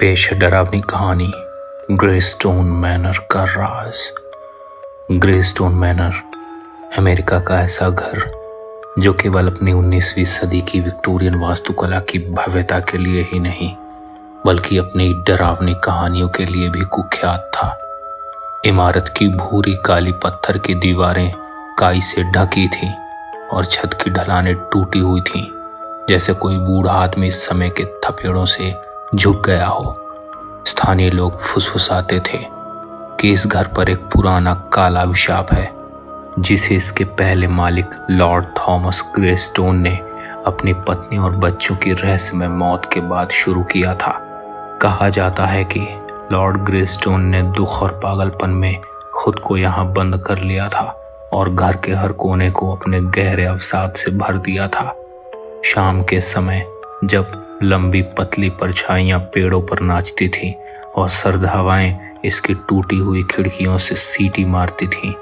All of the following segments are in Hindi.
पेश है डरावनी कहानी ग्रेस्टोन मैनर का राज। ग्रेस्टोन मैनर अमेरिका का ऐसा घर जो केवल अपनी 19वीं सदी की विक्टोरियन वास्तुकला की भव्यता के लिए ही नहीं बल्कि अपनी डरावनी कहानियों के लिए भी कुख्यात था। इमारत की भूरी काली पत्थर की दीवारें काई से ढकी थीं और छत की ढलानें टूटी हुई थीं, जैसे कोई बूढ़ा आदमी समय के थपेड़ों से झुक गया हो। स्थानीय लोग फुसफुसाते थे कि इस घर पर एक पुराना काला अभिशाप है जिसे इसके पहले मालिक लॉर्ड थॉमस ग्रेस्टोन ने अपनी पत्नी और बच्चों की रहस्यमय मौत के बाद शुरू किया था। कहा जाता है कि लॉर्ड ग्रेस्टोन ने दुख और पागलपन में खुद को यहाँ बंद कर लिया था और घर के हर कोने को अपने गहरे अवसाद से भर दिया था। शाम के समय जब लंबी पतली परछाइयां पेड़ों पर नाचती थीं और सर्द हवाएं इसकी टूटी हुई खिड़कियों से सीटी मारती थीं,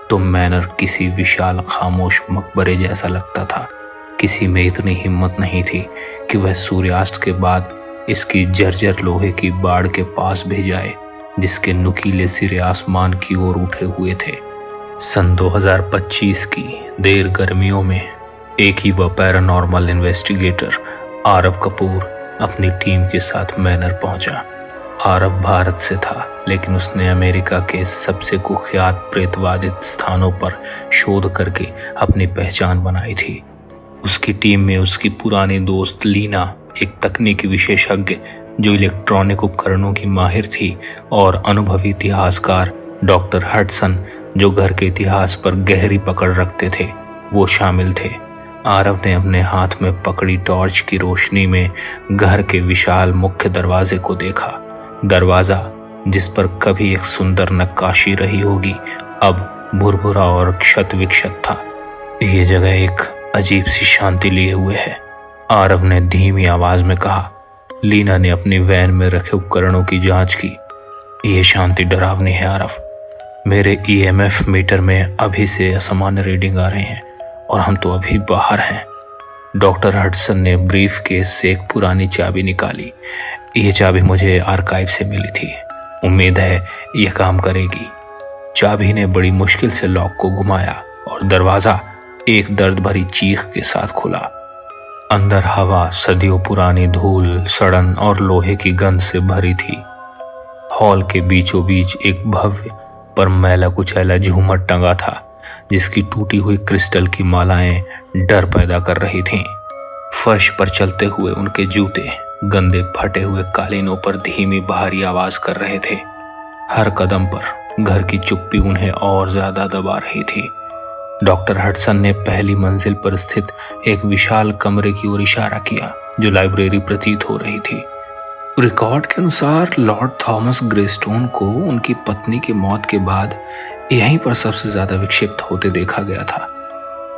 तो मैनर किसी विशाल खामोश मकबरे जैसा लगता था। किसी में इतनी हिम्मत नहीं थी कि वह सूर्यास्त के बाद इसकी जर्जर लोहे की बाड़ के पास भी जाए जिसके नुकीले सिरे आसमान की ओर उठे हुए थे। सन 2025 की देर गर्मियों में एक ही वह पैरानॉर्मल इन्वेस्टिगेटर आरव कपूर अपनी टीम के साथ मैनर पहुंचा। आरव भारत से था, लेकिन उसने अमेरिका के सबसे कुख्यात प्रेतवादित स्थानों पर शोध करके अपनी पहचान बनाई थी। उसकी टीम में उसकी पुरानी दोस्त लीना, एक तकनीकी विशेषज्ञ जो इलेक्ट्रॉनिक उपकरणों की माहिर थी, और अनुभवी इतिहासकार डॉक्टर हडसन जो घर के इतिहास पर गहरी पकड़ रखते थे, वो शामिल थे। आरव ने अपने हाथ में पकड़ी टॉर्च की रोशनी में घर के विशाल मुख्य दरवाजे को देखा। दरवाजा जिस पर कभी एक सुंदर नक्काशी रही होगी अब भुरभुरा और क्षत विक्षत था। ये जगह एक अजीब सी शांति लिए हुए है, आरव ने धीमी आवाज में कहा। लीना ने अपनी वैन में रखे उपकरणों की जांच की। ये शांति डरावनी है आरव। मेरे EMF मीटर में अभी से असामान्य रीडिंग आ रहे हैं और हम तो अभी बाहर हैं। डॉक्टर हडसन ने ब्रीफ केस से एक पुरानी चाबी निकाली। ये चाबी मुझे आर्काइव से मिली थी, उम्मीद है यह काम करेगी। चाबी ने बड़ी मुश्किल से लॉक को घुमाया और दरवाजा एक दर्द भरी चीख के साथ खुला। अंदर हवा सदियों पुरानी धूल, सड़न और लोहे की गंध से भरी थी। हॉल के बीचों बीच एक भव्य पर मैला कुचैला झूमर टंगा था जिसकी टूटी हुई क्रिस्टल की मालाएं डर पैदा कर रही थीं। फर्श पर चलते हुए उनके जूते गंदे फटे हुए कालीनों पर धीमी भारी आवाज कर रहे थे। हर कदम पर घर की चुप्पी उन्हें और ज्यादा दबा रही थी। डॉक्टर हडसन ने पहली मंजिल पर स्थित एक विशाल कमरे की ओर इशारा किया जो लाइब्रेरी प्रतीत हो रही थी। रिकॉर्ड के अनुसार लॉर्ड थॉमस ग्रेस्टोन को उनकी पत्नी की मौत के बाद यहीं पर सबसे ज्यादा विक्षिप्त होते देखा गया था।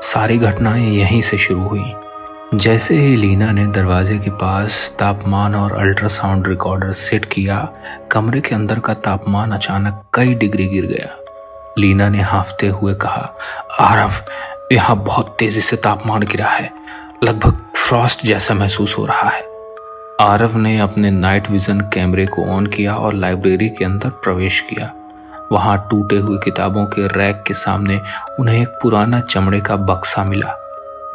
सारी घटनाएं यहीं से शुरू हुई। जैसे ही लीना ने दरवाजे के पास तापमान और अल्ट्रासाउंड रिकॉर्डर सेट किया, कमरे के अंदर का तापमान अचानक कई डिग्री गिर गया। लीना ने हांफते हुए कहा, आरव, यहाँ बहुत तेजी से तापमान गिरा है, लगभग फ्रॉस्ट जैसा महसूस हो रहा है। आरव ने अपने नाइट विजन कैमरे को ऑन किया और लाइब्रेरी के अंदर प्रवेश किया। वहां टूटे हुए किताबों के रैक के सामने उन्हें एक पुराना चमड़े का बक्सा मिला।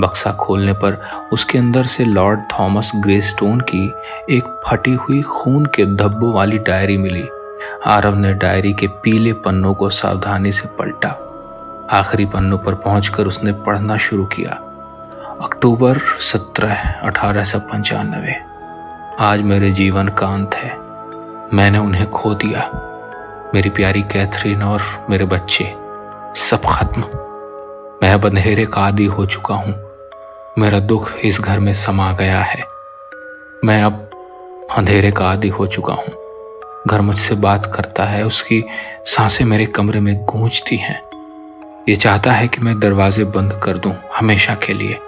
बक्सा खोलने पर उसके अंदर से लॉर्ड थॉमस ग्रेस्टोन की एक फटी हुई खून के धब्बों वाली डायरी मिली। आरव ने डायरी के पीले पन्नों को सावधानी से पलटा। आखिरी पन्नों पर पहुंचकर उसने पढ़ना शुरू किया। अक्टूबर 17, 1895। आज मेरे जीवन का अंत है। मैंने उन्हें खो दिया। मेरी प्यारी कैथरीन और मेरे बच्चे, सब खत्म। मैं अब अंधेरे का आदी हो चुका हूं। मेरा दुख इस घर में समा गया है। मैं अब अंधेरे का आदी हो चुका हूं। घर मुझसे बात करता है, उसकी सांसें मेरे कमरे में गूंजती हैं। ये चाहता है कि मैं दरवाजे बंद कर दूं हमेशा के लिए।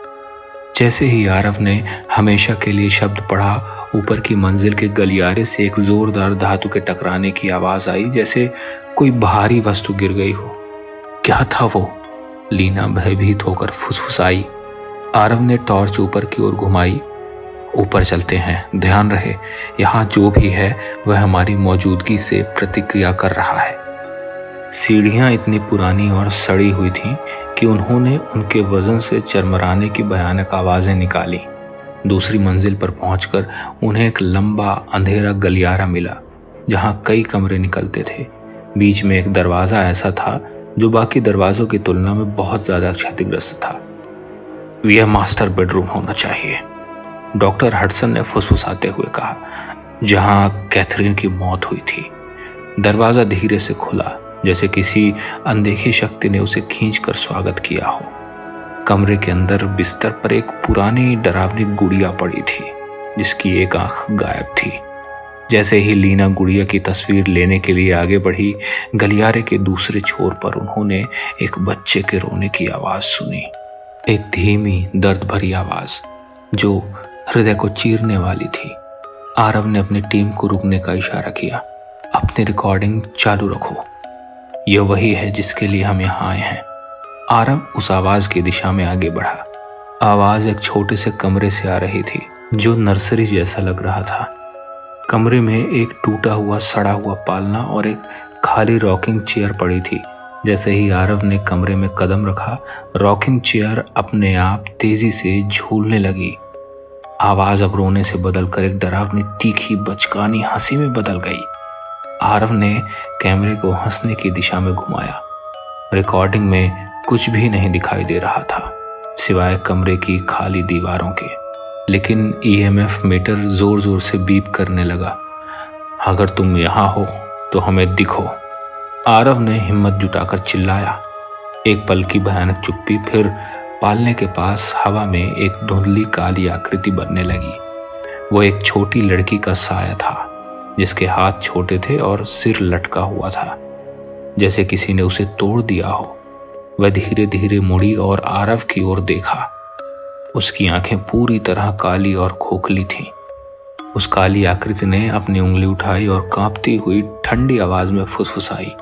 जैसे ही आरव ने हमेशा के लिए शब्द पढ़ा, ऊपर की मंजिल के गलियारे से एक जोरदार धातु के टकराने की आवाज आई, जैसे कोई भारी वस्तु गिर गई हो। क्या था वो? लीना भयभीत होकर फुसफुसाई। आरव ने टॉर्च ऊपर की ओर घुमाई। ऊपर चलते हैं, ध्यान रहे यहाँ जो भी है वह हमारी मौजूदगी से प्रतिक्रिया कर रहा है। सीढ़ियाँ इतनी पुरानी और सड़ी हुई थीं कि उन्होंने उनके वजन से चरमराने की भयानक आवाज़ें निकाली। दूसरी मंजिल पर पहुंचकर उन्हें एक लंबा अंधेरा गलियारा मिला जहां कई कमरे निकलते थे। बीच में एक दरवाज़ा ऐसा था जो बाकी दरवाज़ों की तुलना में बहुत ज़्यादा क्षतिग्रस्त था। यह मास्टर बेडरूम होना चाहिए, डॉक्टर हडसन ने फुसफुसाते हुए कहा, जहां कैथरीन की मौत हुई थी। दरवाज़ा धीरे से खुला, जैसे किसी अनदेखी शक्ति ने उसे खींचकर स्वागत किया हो। कमरे के अंदर बिस्तर पर एक पुरानी डरावनी गुड़िया पड़ी थी जिसकी एक आंख गायब थी। जैसे ही लीना गुड़िया की तस्वीर लेने के लिए आगे बढ़ी, गलियारे के दूसरे छोर पर उन्होंने एक बच्चे के रोने की आवाज सुनी। एक धीमी दर्द भरी आवाज जो हृदय को चीरने वाली थी। आरव ने अपनी टीम को रुकने का इशारा किया। अपनी रिकॉर्डिंग चालू रखो, यह वही है जिसके लिए हम यहाँ आए हैं। आरव उस आवाज की दिशा में आगे बढ़ा। आवाज एक छोटे से कमरे से आ रही थी जो नर्सरी जैसा लग रहा था। कमरे में एक टूटा हुआ सड़ा हुआ पालना और एक खाली रॉकिंग चेयर पड़ी थी। जैसे ही आरव ने कमरे में कदम रखा, रॉकिंग चेयर अपने आप तेजी से झूलने लगी। आवाज अब रोने से बदलकर एक डरावनी तीखी बचकानी हंसी में बदल गई। आरव ने कैमरे को हंसने की दिशा में घुमाया। रिकॉर्डिंग में कुछ भी नहीं दिखाई दे रहा था सिवाय कमरे की खाली दीवारों के, लेकिन ईएमएफ मीटर जोर जोर से बीप करने लगा। अगर तुम यहाँ हो तो हमें दिखो, आरव ने हिम्मत जुटाकर चिल्लाया। एक पल की भयानक चुप्पी, फिर पालने के पास हवा में एक धुंधली काली आकृति बनने लगी। वो एक छोटी लड़की का साया था जिसके हाथ छोटे थे और सिर लटका हुआ था, जैसे किसी ने उसे तोड़ दिया हो। वह धीरे धीरे मुड़ी और आरव की ओर देखा। उसकी आंखें पूरी तरह काली और खोखली थीं। उस काली आकृति ने अपनी उंगली उठाई और कांपती हुई ठंडी आवाज में फुसफुसाई,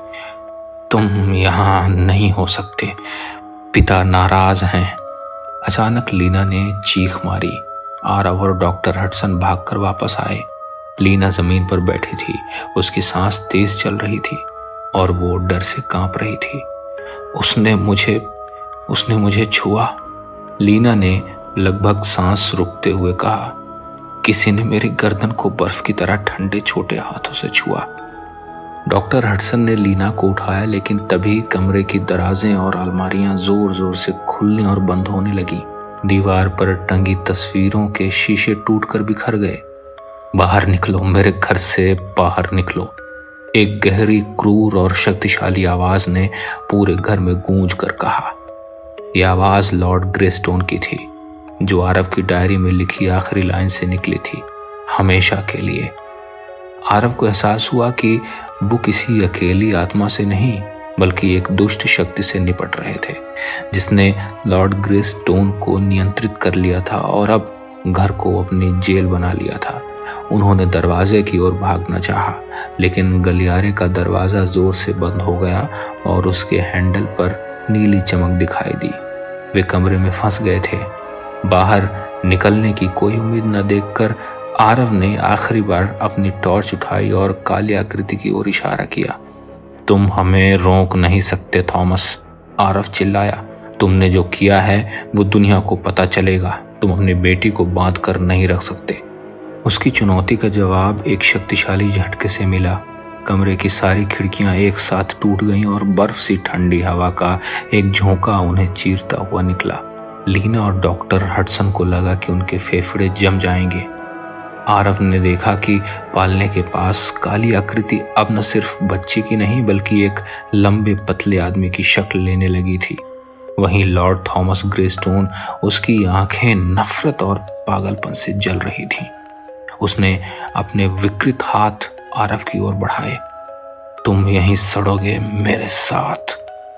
तुम यहाँ नहीं हो सकते, पिता नाराज हैं। अचानक लीना ने चीख मारी। आरव और डॉक्टर हडसन भागकर वापस आए। लीना जमीन पर बैठी थी, उसकी सांस तेज चल रही थी और वो डर से कांप रही थी। उसने मुझे छुआ, लीना ने लगभग सांस रुकते हुए कहा। किसी ने मेरी गर्दन को बर्फ की तरह ठंडे छोटे हाथों से छुआ। डॉक्टर हडसन ने लीना को उठाया, लेकिन तभी कमरे की दराजें और अलमारियां जोर जोर से खुलने और बंद होने लगी। दीवार पर टंगी तस्वीरों के शीशे टूटकर बिखर गए। बाहर निकलो, मेरे घर से बाहर निकलो, एक गहरी, क्रूर और शक्तिशाली आवाज ने पूरे घर में गूंज कर कहा। यह आवाज लॉर्ड ग्रेस्टोन की थी, जो आरव की डायरी में लिखी आखिरी लाइन से निकली थी, हमेशा के लिए। आरव को एहसास हुआ कि वो किसी अकेली आत्मा से नहीं बल्कि एक दुष्ट शक्ति से निपट रहे थे, जिसने लॉर्ड ग्रेस्टोन को नियंत्रित कर लिया था और अब घर को अपनी जेल बना लिया था। उन्होंने दरवाजे की ओर भागना चाहा, लेकिन गलियारे का दरवाजा जोर से बंद हो गया और उसके हैंडल पर नीली चमक दिखाई दी। वे कमरे में फंस गए थे। बाहर निकलने की कोई उम्मीद न देखकर आरव ने आखिरी बार अपनी टॉर्च उठाई और काली आकृति की ओर इशारा किया। तुम हमें रोक नहीं सकते थॉमस, आरव चिल्लाया। तुमने जो किया है वो दुनिया को पता चलेगा। तुम अपनी बेटी को बांध कर नहीं रख सकते। उसकी चुनौती का जवाब एक शक्तिशाली झटके से मिला। कमरे की सारी खिड़कियां एक साथ टूट गईं और बर्फ सी ठंडी हवा का एक झोंका उन्हें चीरता हुआ निकला। लीना और डॉक्टर हडसन को लगा कि उनके फेफड़े जम जाएंगे। आरव ने देखा कि पालने के पास काली आकृति अब न सिर्फ बच्चे की नहीं बल्कि एक लंबे पतले आदमी की शक्ल लेने लगी थी। वहीं लॉर्ड थॉमस ग्रेस्टोन, उसकी आंखें नफरत और पागलपन से जल रही थीं। उसने अपने विकृत हाथ आरव की ओर बढ़ाए। तुम यहीं सड़ोगे मेरे साथ।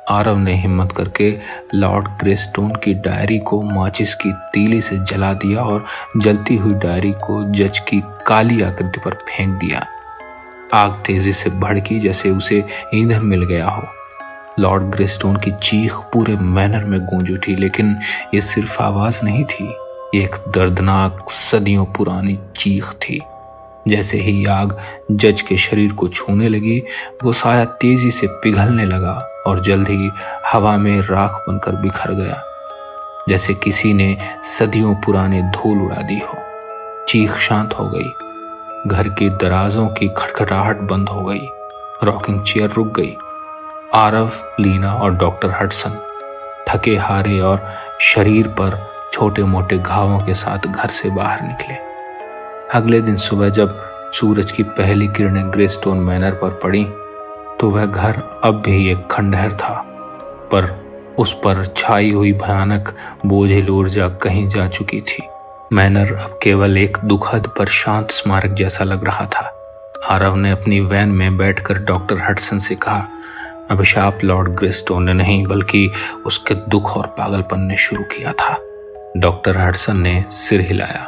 आरव ने हिम्मत करके लॉर्ड ग्रेस्टोन की डायरी को माचिस की तीली से जला दिया और जलती हुई डायरी को जज की काली आकृति पर फेंक दिया। आग तेजी से भड़की जैसे उसे ईंधन मिल गया हो। लॉर्ड ग्रेस्टोन की चीख पूरे मैनर में गूंज उठी, लेकिन ये सिर्फ आवाज नहीं थी, ये एक दर्दनाक सदियों पुरानी चीख थी। जैसे ही आग जज के शरीर को छूने लगी, वो साया तेजी से पिघलने लगा और जल्द ही हवा में राख बनकर बिखर गया, जैसे किसी ने सदियों पुराने धूल उड़ा दी हो। चीख शांत हो गई। घर की दराजों की खटखटाहट बंद हो गई। रॉकिंग चेयर रुक गई। आरव, लीना और डॉक्टर हडसन थके हारे और शरीर पर छोटे मोटे घावों के साथ घर से बाहर निकले। अगले दिन सुबह जब सूरज की पहली किरणें ग्रेस्टोन मैनर पर पड़ी तो वह घर अब भी एक खंडहर था, पर उस पर छाई हुई भयानक बोझिल ऊर्जा कहीं जा चुकी थी। मैनर अब केवल एक दुखद पर शांत स्मारक जैसा लग रहा था। आरव ने अपनी वैन में बैठकर डॉक्टर हडसन से कहा, अभिशाप लॉर्ड ग्रेस्टोन ने नहीं बल्कि उसके दुख और पागलपन ने शुरू किया था। डॉक्टर हडसन ने सिर हिलाया।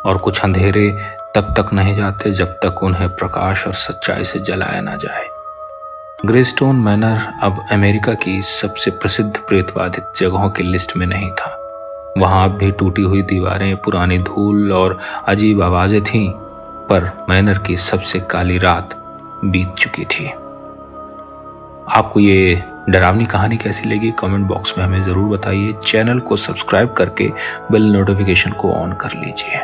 और कुछ अंधेरे तब तक नहीं जाते जब तक उन्हें प्रकाश और सच्चाई से जलाया ना जाए। ग्रेस्टोन मैनर अब अमेरिका की सबसे प्रसिद्ध प्रेतबाधित जगहों की लिस्ट में नहीं था। वहां अब भी टूटी हुई दीवारें, पुरानी धूल और अजीब आवाजें थीं, पर मैनर की सबसे काली रात बीत चुकी थी। आपको ये डरावनी कहानी कैसी लगी कमेंट बॉक्स में हमें जरूर बताइए। चैनल को सब्सक्राइब करके बेल नोटिफिकेशन को ऑन कर लीजिए।